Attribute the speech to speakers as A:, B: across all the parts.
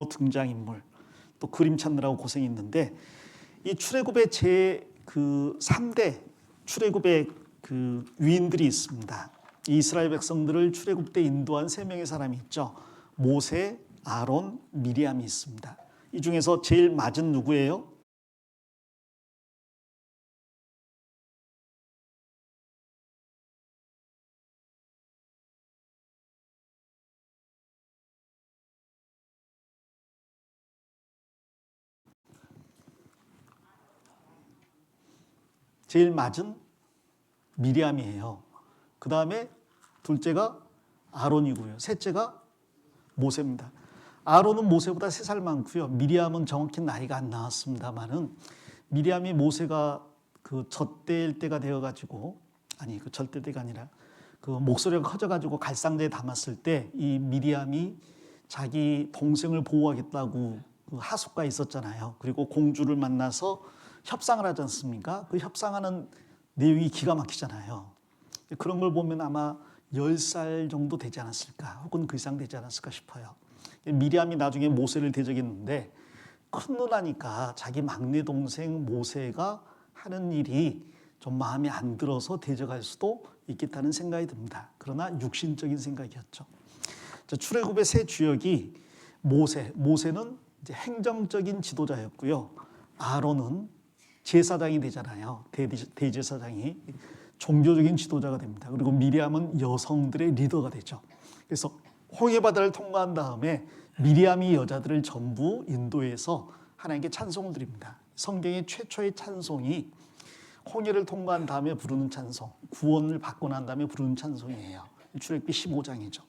A: 등장인물, 또 그림 찾느라고 고생했는데, 이 출애굽의 그 3대 출애굽의 그 위인들이 있습니다. 이스라엘 백성들을 출애굽 때 인도한 3명의 사람이 있죠. 모세, 아론, 미리암이 있습니다. 이 중에서 제일 맞은 누구예요? 제일 맞은 미리암이에요. 그 다음에 둘째가 아론이고요. 셋째가 모세입니다. 아론은 모세보다 3살 많고요. 미리암은 정확히 나이가 안 나왔습니다만은, 미리암이 모세가 그 젖될 때가 되어가지고, 아니 그 젖될 때가 아니라 그 목소리가 커져가지고 갈상자에 담았을 때 이 미리암이 자기 동생을 보호하겠다고 그 하숫가에 있었잖아요. 그리고 공주를 만나서 협상을 하지 않습니까? 그 협상하는 내용이 기가 막히잖아요. 그런 걸 보면 아마 10살 정도 되지 않았을까, 혹은 그 이상 되지 않았을까 싶어요. 미리암이 나중에 모세를 대적했는데, 큰 누나니까 자기 막내 동생 모세가 하는 일이 좀 마음에 안 들어서 대적할 수도 있겠다는 생각이 듭니다. 그러나 육신적인 생각이었죠. 출애굽의 세 주역이 모세는 이제 행정적인 지도자였고요. 아론은 제사장이 되잖아요. 대제사장이 종교적인 지도자가 됩니다. 그리고 미리암은 여성들의 리더가 되죠. 그래서 홍해바다를 통과한 다음에 미리암이 여자들을 전부 인도해서 하나님께 찬송을 드립니다. 성경의 최초의 찬송이 홍해를 통과한 다음에 부르는 찬송, 구원을 받고 난 다음에 부르는 찬송이에요. 출애굽기 15장이죠.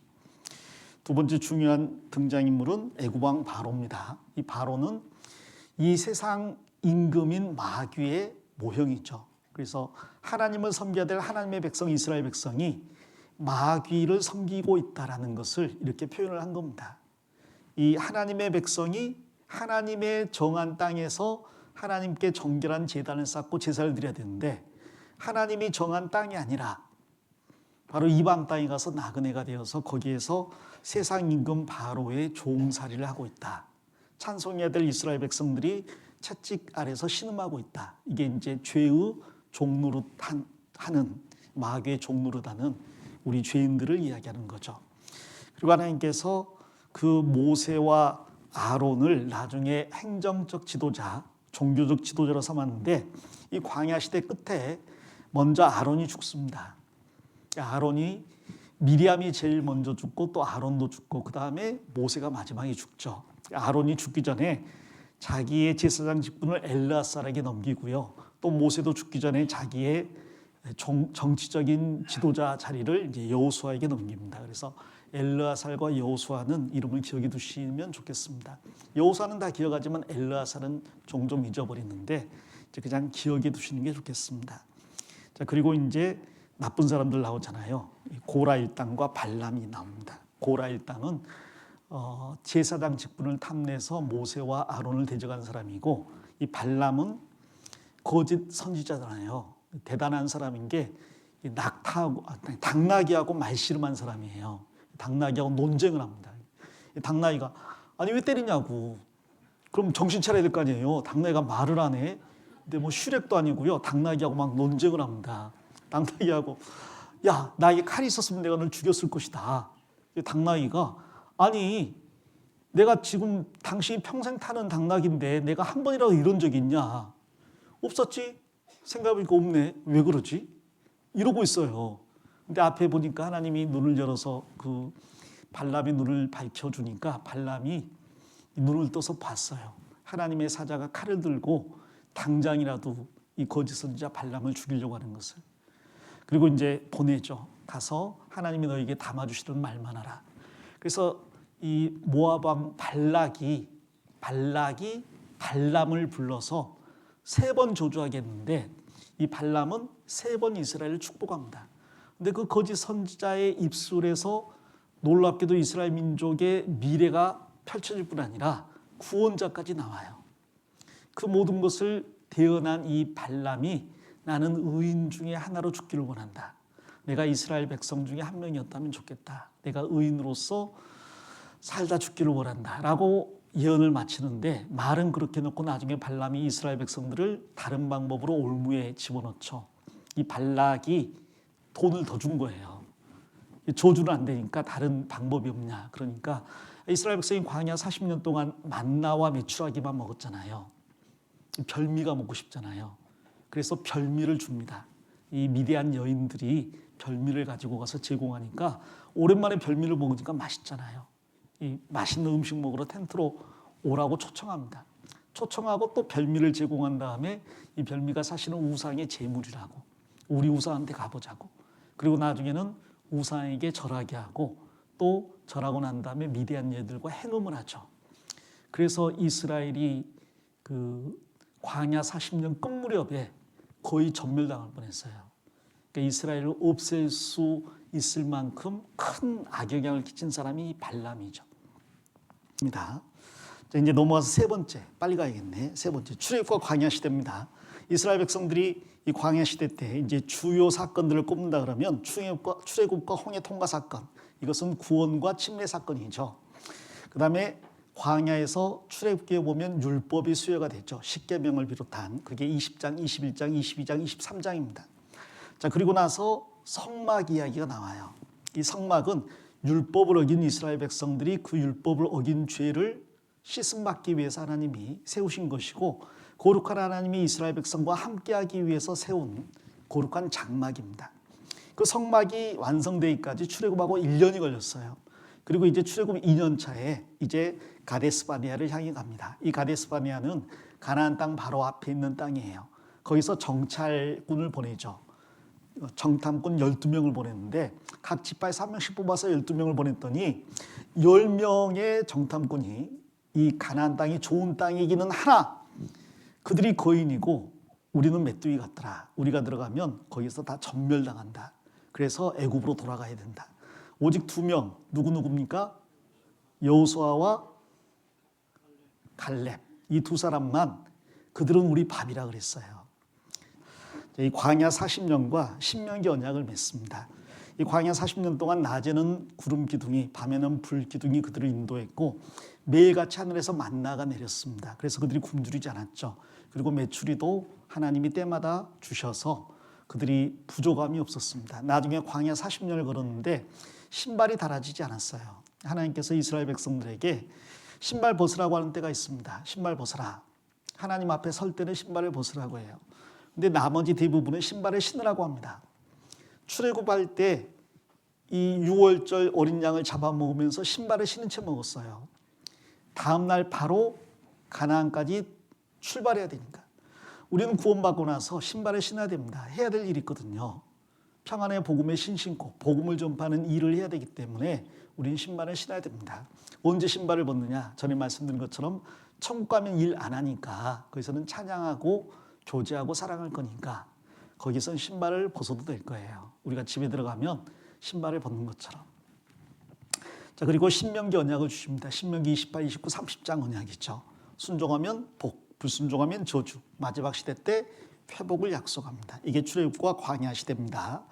A: 두 번째 중요한 등장인물은 애굽왕 바로입니다. 이 바로는 이 세상 임금인 마귀의 모형이죠. 그래서 하나님을 섬겨야 될 하나님의 백성 이스라엘 백성이 마귀를 섬기고 있다라는 것을 이렇게 표현을 한 겁니다. 이 하나님의 백성이 하나님의 정한 땅에서 하나님께 정결한 제단을 쌓고 제사를 드려야 되는데, 하나님이 정한 땅이 아니라 바로 이방 땅에 가서 나그네가 되어서 거기에서 세상 임금 바로의 종살이를 하고 있다. 찬송해야 될 이스라엘 백성들이 채찍 아래서 신음하고 있다. 이게 이제 죄의 종노릇하는, 마귀의 종노릇하는 우리 죄인들을 이야기하는 거죠. 그리고 하나님께서 그 모세와 아론을 나중에 행정적 지도자, 종교적 지도자로 삼았는데, 이 광야 시대 끝에 먼저 아론이 죽습니다. 아론이, 미리암이 제일 먼저 죽고 또 아론도 죽고 그 다음에 모세가 마지막에 죽죠. 아론이 죽기 전에 자기의 제사장 직분을 엘르아살에게 넘기고요. 또 모세도 죽기 전에 자기의 정치적인 지도자 자리를 이제 여호수아에게 넘깁니다. 그래서 엘르아살과 여호수아는 이름을 기억해 두시면 좋겠습니다. 여호수아는 다 기억하지만 엘르아살은 종종 잊어버리는데 이제 그냥 기억해 두시는 게 좋겠습니다. 자, 그리고 이제 나쁜 사람들 나오잖아요. 고라 일당과 발람이 나옵니다. 고라 일당은 제사장 직분을 탐내서 모세와 아론을 대적한 사람이고, 이 발람은 거짓 선지자잖아요. 대단한 사람인 게 당나귀하고 말씨름한 사람이에요. 당나귀하고 논쟁을 합니다. 당나귀가 아니 왜 때리냐고. 그럼 정신 차려야 될 거 아니에요. 당나귀가 말을 안 해. 근데 뭐 슈렉도 아니고요. 당나귀하고 막 논쟁을 합니다. 당나귀하고 야, 나에게 칼이 있었으면 내가 널 죽였을 것이다. 당나귀가 아니 내가 지금 당신이 평생 타는 당나귀인데 내가 한 번이라도 이런 적이 있냐. 없었지? 생각해보니까 없네. 왜 그러지? 이러고 있어요. 근데 앞에 보니까 하나님이 눈을 열어서 그 발람의 눈을 밝혀주니까 발람이 눈을 떠서 봤어요. 하나님의 사자가 칼을 들고 당장이라도 이 거짓 선지자 발람을 죽이려고 하는 것을. 그리고 이제 보내죠. 가서 하나님이 너에게 담아주시던 말만 하라. 그래서 이 모압 왕 발락이 발람을 불러서 3번 저주하게 했는데, 이 발람은 3번 이스라엘을 축복합니다. 근데 그 거짓 선지자의 입술에서 놀랍게도 이스라엘 민족의 미래가 펼쳐질 뿐 아니라 구원자까지 나와요. 그 모든 것을 대언한 이 발람이 나는 의인 중에 하나로 죽기를 원한다. 내가 이스라엘 백성 중에 한 명이었다면 좋겠다. 내가 의인으로서 살다 죽기를 원한다. 라고 예언을 마치는데 말은 그렇게 놓고 나중에 발람이 이스라엘 백성들을 다른 방법으로 올무에 집어넣죠. 이 발락이 돈을 더 준 거예요. 조주는 안 되니까 다른 방법이 없냐. 그러니까 이스라엘 백성이 광야 40년 동안 만나와 메추라기만 먹었잖아요. 별미가 먹고 싶잖아요. 그래서 별미를 줍니다. 이 미디안 여인들이 별미를 가지고 가서 제공하니까 오랜만에 별미를 먹으니까 맛있잖아요. 이 맛있는 음식 먹으러 텐트로 오라고 초청합니다. 초청하고 또 별미를 제공한 다음에 이 별미가 사실은 우상의 제물이라고, 우리 우상한테 가보자고, 그리고 나중에는 우상에게 절하게 하고 또 절하고 난 다음에 미디안 여인들과 행음을 하죠. 그래서 이스라엘이 그 광야 40년 끝 무렵에 거의 전멸당할 뻔했어요. 그러니까 이스라엘을 없앨 수 있을 만큼 큰 악영향을 끼친 사람이 발람이죠. 자, 이제 넘어가서 세 번째, 빨리 가야겠네. 세 번째, 출애굽과 광야 시대입니다. 이스라엘 백성들이 이 광야 시대 때 이제 주요 사건들을 꼽는다 그러면 출애굽과 홍해 통과 사건, 이것은 구원과 침례 사건이죠. 그다음에 광야에서 출애굽기에 보면 율법이 수여가 됐죠. 십계명을 비롯한 그게 20장, 21장, 22장, 23장입니다. 자, 그리고 나서 성막 이야기가 나와요. 이 성막은 율법을 어긴 이스라엘 백성들이 그 율법을 어긴 죄를 씻음받기 위해서 하나님이 세우신 것이고, 거룩한 하나님이 이스라엘 백성과 함께하기 위해서 세운 거룩한 장막입니다. 그 성막이 완성되기까지 출애굽하고 1년이 걸렸어요. 그리고 이제 출애굽 2년 차에 이제 가데스 바네아를 향해 갑니다. 이 가데스 바네아는 가나안 땅 바로 앞에 있는 땅이에요. 거기서 정찰군을 보내죠. 정탐꾼 12명을 보냈는데 각 지파에서 한 명씩 뽑아서 12명을 보냈더니 10명의 정탐꾼이 이 가나안 땅이 좋은 땅이기는 하나 그들이 거인이고 우리는 메뚜기 같더라. 우리가 들어가면 거기서 다 전멸당한다. 그래서 애굽으로 돌아가야 된다. 오직 2명, 누구입니까? 여호수아와 갈렙. 이 두 사람만 그들은 우리 밥이라 그랬어요. 이 광야 40년과 신명기 언약을 맺습니다. 이 광야 40년 동안 낮에는 구름 기둥이, 밤에는 불 기둥이 그들을 인도했고 매일같이 하늘에서 만나가 내렸습니다. 그래서 그들이 굶주리지 않았죠. 그리고 메추리도 하나님이 때마다 주셔서 그들이 부족함이 없었습니다. 나중에 광야 40년을 걸었는데 신발이 닳아지지 않았어요. 하나님께서 이스라엘 백성들에게 신발 벗으라고 하는 때가 있습니다. 신발 벗으라. 하나님 앞에 설 때는 신발을 벗으라고 해요. 근데 나머지 대부분은 신발을 신으라고 합니다. 출애굽할 때 이 6월절 어린 양을 잡아먹으면서 신발을 신은 채 먹었어요. 다음 날 바로 가나안까지 출발해야 되니까. 우리는 구원받고 나서 신발을 신어야 됩니다. 해야 될 일이 있거든요. 평안의 복음에 신고 복음을 전파하는 일을 해야 되기 때문에 우리는 신발을 신어야 됩니다. 언제 신발을 벗느냐? 전에 말씀드린 것처럼 천국 가면 일 안 하니까 거기서는 찬양하고 교제하고 사랑할 거니까 거기서는 신발을 벗어도 될 거예요. 우리가 집에 들어가면 신발을 벗는 것처럼. 자, 그리고 신명기 언약을 주십니다. 신명기 28, 29, 30장 언약이죠. 순종하면 복, 불순종하면 저주. 마지막 시대 때 회복을 약속합니다. 이게 출애굽과 광야 시대입니다.